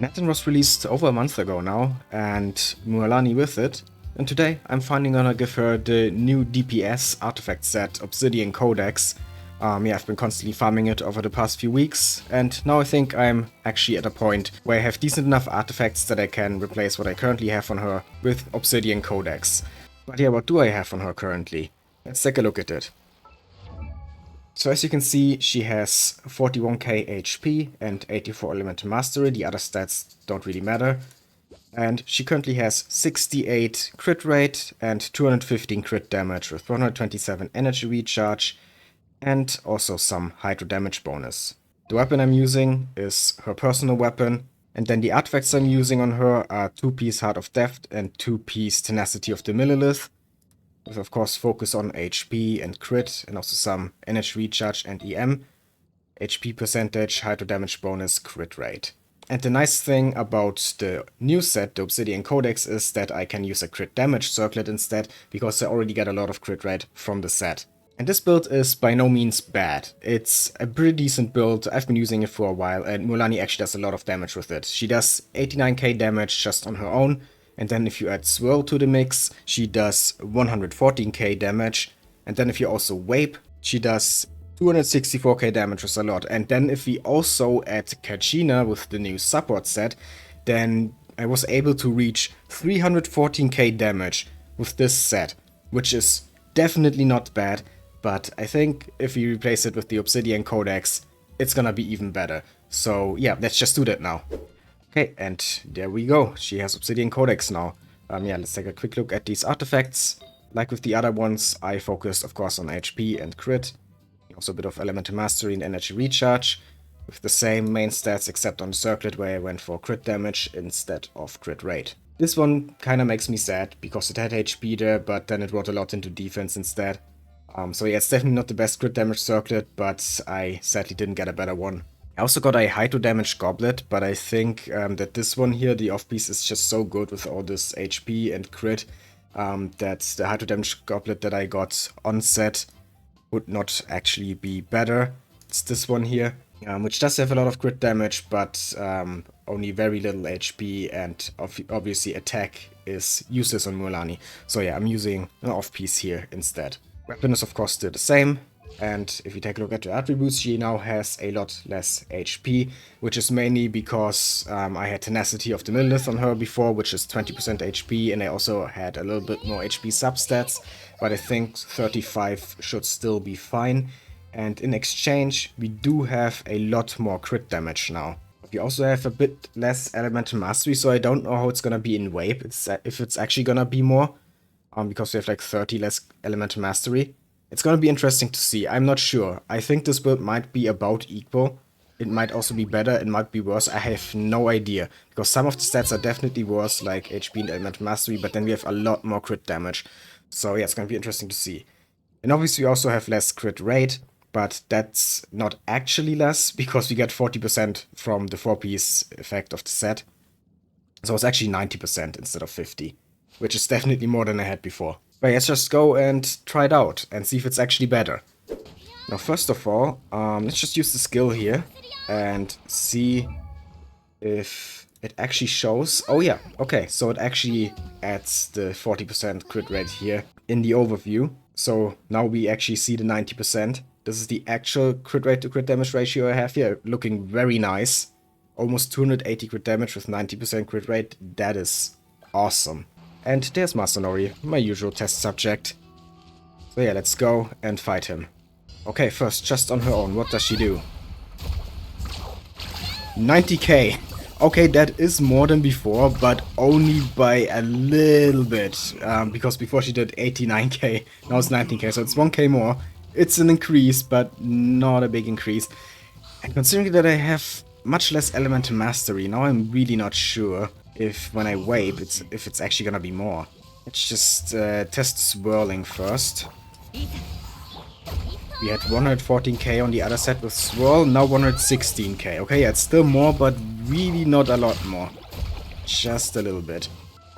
Nathan was released over a month ago now, and Mualani with it, and today I'm finally gonna give her the new DPS artifact set, Obsidian Codex. I've been constantly farming it over the past few weeks, and now I think I'm actually at a point where I have decent enough artifacts that I can replace what I currently have on her with Obsidian Codex. But yeah, what do I have on her currently? Let's take a look at it. So as you can see, she has 41k HP and 84 Elemental Mastery. The other stats don't really matter. And she currently has 68 crit rate and 215 crit damage with 127 energy recharge and also some hydro damage bonus. The weapon I'm using is her personal weapon, and then the artifacts I'm using on her are 2-piece Heart of Death and 2-piece Tenacity of the Millelith, with of course focus on HP and crit, and also some energy recharge and EM, HP percentage, hydro damage bonus, crit rate. And the nice thing about the new set, the Obsidian Codex, is that I can use a crit damage circlet instead, because I already get a lot of crit rate from the set. And this build is by no means bad. It's a pretty decent build. I've been using it for a while, and Mualani actually does a lot of damage with it. She does 89k damage just on her own, and then if you add Swirl to the mix, she does 114k damage. And then if you also Vape, she does 264k damage, is a lot. And then if we also add Kachina with the new support set, then I was able to reach 314k damage with this set, which is definitely not bad. But I think if we replace it with the Obsidian Codex, it's gonna be even better. So yeah, let's just do that now. Okay, and there we go. She has Obsidian Codex now. Let's take a quick look at these artifacts. Like with the other ones, I focused of course on HP and crit. Also a bit of Elemental Mastery and Energy Recharge. With the same main stats except on the circlet where I went for crit damage instead of crit rate. This one kinda makes me sad because it had HP there, but then it wrote a lot into defense instead. So yeah, it's definitely not the best crit damage circlet, but I sadly didn't get a better one. I also got a hydro damage goblet, but I think that this one here, the off-piece, is just so good with all this HP and crit that the hydro damage goblet that I got on set would not actually be better. It's this one here, which does have a lot of crit damage, but only very little HP, and obviously attack is useless on Mualani. So yeah, I'm using an off-piece here instead. Weapon is of course still the same, and if you take a look at the attributes, she now has a lot less HP, which is mainly because I had Tenacity of the Millelith on her before, which is 20% HP, and I also had a little bit more HP substats, but I think 35 should still be fine. And in exchange, we do have a lot more crit damage now. We also have a bit less Elemental Mastery, so I don't know how it's gonna be in Vape, if it's actually gonna be more. Because we have like 30 less Elemental Mastery. It's gonna be interesting to see. I'm not sure. I think this build might be about equal. It might also be better, it might be worse. I have no idea. Because some of the stats are definitely worse, like HP and Elemental Mastery, but then we have a lot more crit damage. So yeah, it's gonna be interesting to see. And obviously we also have less crit rate, but that's not actually less, because we get 40% from the 4-piece effect of the set. So it's actually 90% instead of 50. Which is definitely more than I had before. But let's just go and try it out and see if it's actually better. Now first of all, let's just use the skill here and see if it actually shows. Oh yeah, okay, so it actually adds the 40% crit rate here in the overview. So now we actually see the 90%. This is the actual crit rate to crit damage ratio I have here, looking very nice. Almost 280 crit damage with 90% crit rate, that is awesome. And there's Masanori, my usual test subject. So yeah, let's go and fight him. Okay, first, just on her own, what does she do? 90k! Okay, that is more than before, but only by a little bit. Because before she did 89k, now it's 19k, so it's 1k more. It's an increase, but not a big increase. And considering that I have much less Elemental Mastery, now I'm really not sure if when I Vape, if it's actually gonna be more. Let's just test swirling first. We had 114k on the other set with Swirl, now 116k. Okay, yeah, it's still more, but really not a lot more. Just a little bit.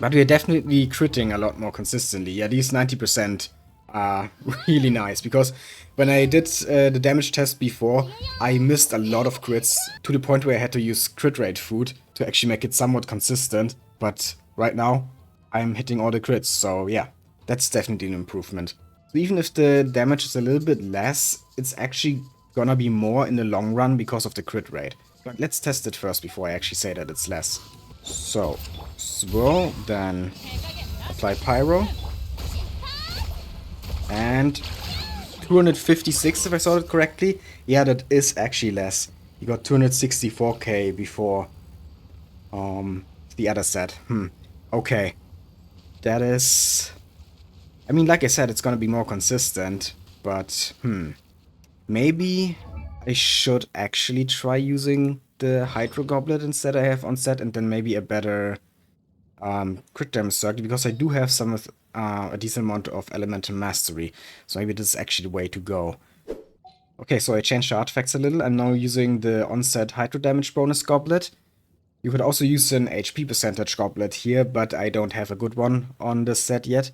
But we are definitely critting a lot more consistently. Yeah, these 90% are really nice, because when I did the damage test before, I missed a lot of crits to the point where I had to use crit rate food, to actually make it somewhat consistent. But right now, I'm hitting all the crits, so yeah, that's definitely an improvement. So even if the damage is a little bit less, it's actually gonna be more in the long run because of the crit rate. But let's test it first before I actually say that it's less. So, swirl, then apply pyro. And 256 if I saw it correctly. Yeah, that is actually less. You got 264k before the other set. Okay. That is... I mean, like I said, it's gonna be more consistent, but maybe I should actually try using the Hydro Goblet instead I have on set, and then maybe a better crit damage circle, because I do have some of a decent amount of Elemental Mastery, so maybe this is actually the way to go. Okay, so I changed the artifacts a little. I'm now using the onset Hydro Damage bonus goblet. You could also use an HP percentage goblet here, but I don't have a good one on this set yet.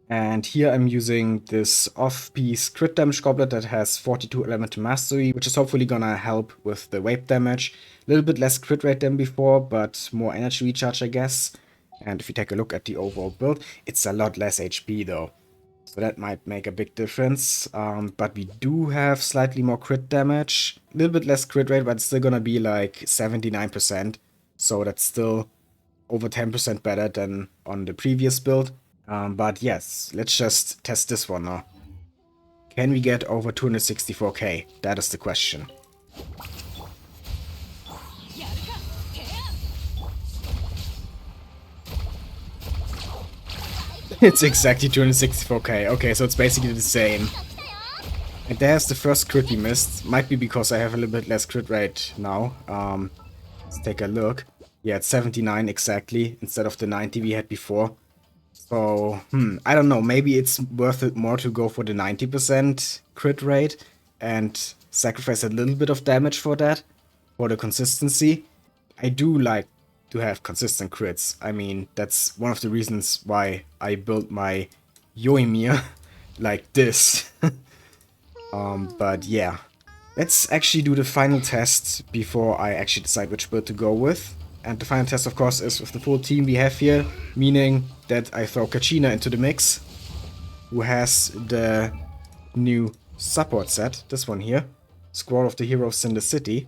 And here I'm using this off-piece crit damage goblet that has 42 elemental mastery, which is hopefully gonna help with the wave damage. A little bit less crit rate than before, but more energy recharge, I guess. And if you take a look at the overall build, it's a lot less HP though. So that might make a big difference. But we do have slightly more crit damage. A little bit less crit rate, but it's still gonna be like 79%. So that's still over 10% better than on the previous build. But yes, let's just test this one now. Can we get over 264k? That is the question. It's exactly 264k. Okay, so it's basically the same. And there's the first crit we missed. Might be because I have a little bit less crit rate now. Let's take a look. Yeah, it's 79 exactly, instead of the 90 we had before. So, I don't know, maybe it's worth it more to go for the 90% crit rate and sacrifice a little bit of damage for that, for the consistency. I do like to have consistent crits. I mean, that's one of the reasons why I built my Yoimiya like this. But yeah, let's actually do the final test before I actually decide which build to go with. And the final test, of course, is with the full team we have here, meaning that I throw Kachina into the mix, who has the new support set, this one here, Squad of the Heroes in the City.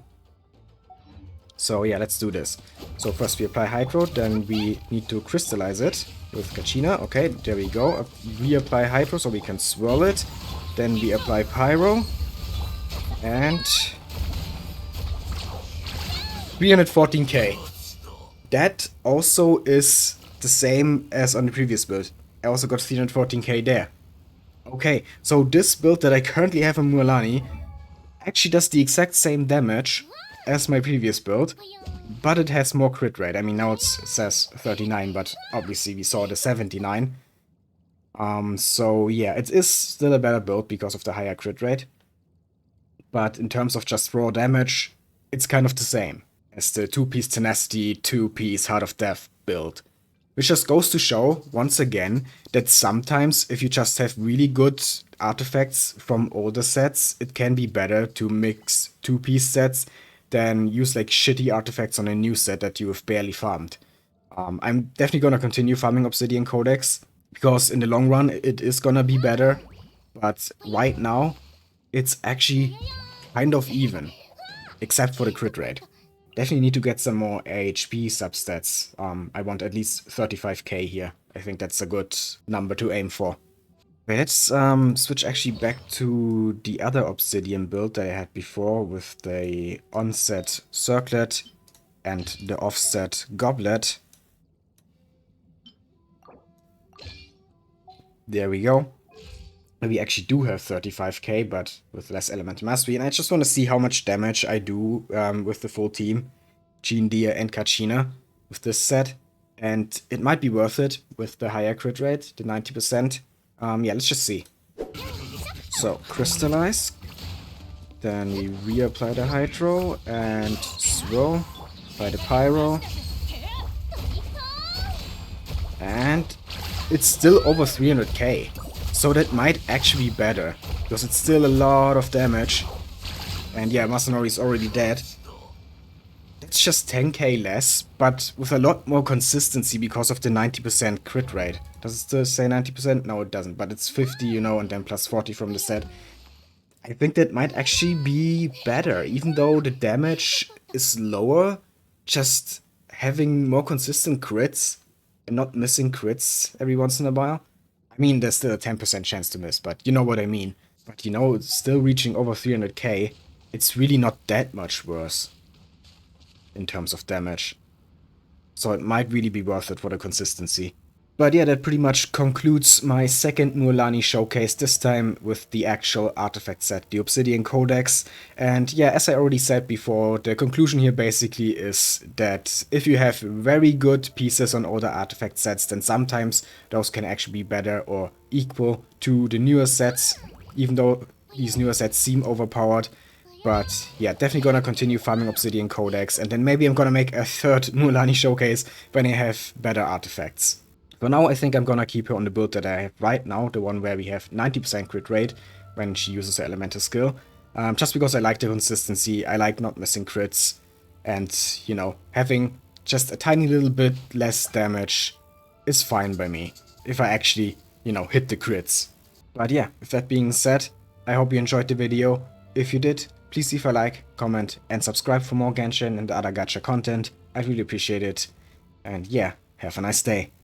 So yeah, let's do this. So first we apply Hydro, then we need to crystallize it with Kachina. Okay, there we go. We apply Hydro so we can swirl it. Then we apply Pyro. And 314k. That also is the same as on the previous build. I also got 314k there. Okay, so this build that I currently have in Mualani actually does the exact same damage as my previous build, but it has more crit rate. I mean, now it says 39, but obviously we saw the 79. So yeah, it is still a better build because of the higher crit rate. But in terms of just raw damage, it's kind of the same as the 2-piece Tenacity, 2-piece Heart of Death build. Which just goes to show, once again, that sometimes if you just have really good artifacts from older sets, it can be better to mix 2-piece sets than use like shitty artifacts on a new set that you have barely farmed. I'm definitely gonna continue farming Obsidian Codex, because in the long run it is gonna be better, but right now it's actually kind of even, except for the crit rate. Definitely need to get some more AHP substats. I want at least 35k here. I think that's a good number to aim for. Okay, let's switch actually back to the other Obsidian build that I had before with the onset circlet and the offset goblet. There we go. We actually do have 35k, but with less elemental mastery, and I just want to see how much damage I do with the full team, Jean Deere and Kachina, with this set, and it might be worth it with the higher crit rate, the 90%. Yeah, let's just see. So, crystallize, then we reapply the Hydro, and swirl, apply the Pyro, and it's still over 300k. So that might actually be better, because it's still a lot of damage. And yeah, Masanori is already dead. it's just 10k less, but with a lot more consistency because of the 90% crit rate. Does it still say 90%? No, it doesn't, but it's 50, you know, and then plus 40 from the set. I think that might actually be better, even though the damage is lower, just having more consistent crits and not missing crits every once in a while. I mean, there's still a 10% chance to miss, but you know what I mean. But you know, it's still reaching over 300k, it's really not that much worse in terms of damage. So it might really be worth it for the consistency. But yeah, that pretty much concludes my second Mualani Showcase, this time with the actual artifact set, the Obsidian Codex. And yeah, as I already said before, the conclusion here basically is that if you have very good pieces on older artifact sets, then sometimes those can actually be better or equal to the newer sets, even though these newer sets seem overpowered. But yeah, definitely gonna continue farming Obsidian Codex, and then maybe I'm gonna make a third Mualani Showcase when I have better artifacts. For now, I think I'm gonna keep her on the build that I have right now, the one where we have 90% crit rate when she uses her elemental skill. Just because I like the consistency, I like not missing crits, and, you know, having just a tiny little bit less damage is fine by me, if I actually, you know, hit the crits. But yeah, with that being said, I hope you enjoyed the video. If you did, please leave a like, comment, and subscribe for more Genshin and other gacha content. I'd really appreciate it. And yeah, have a nice day.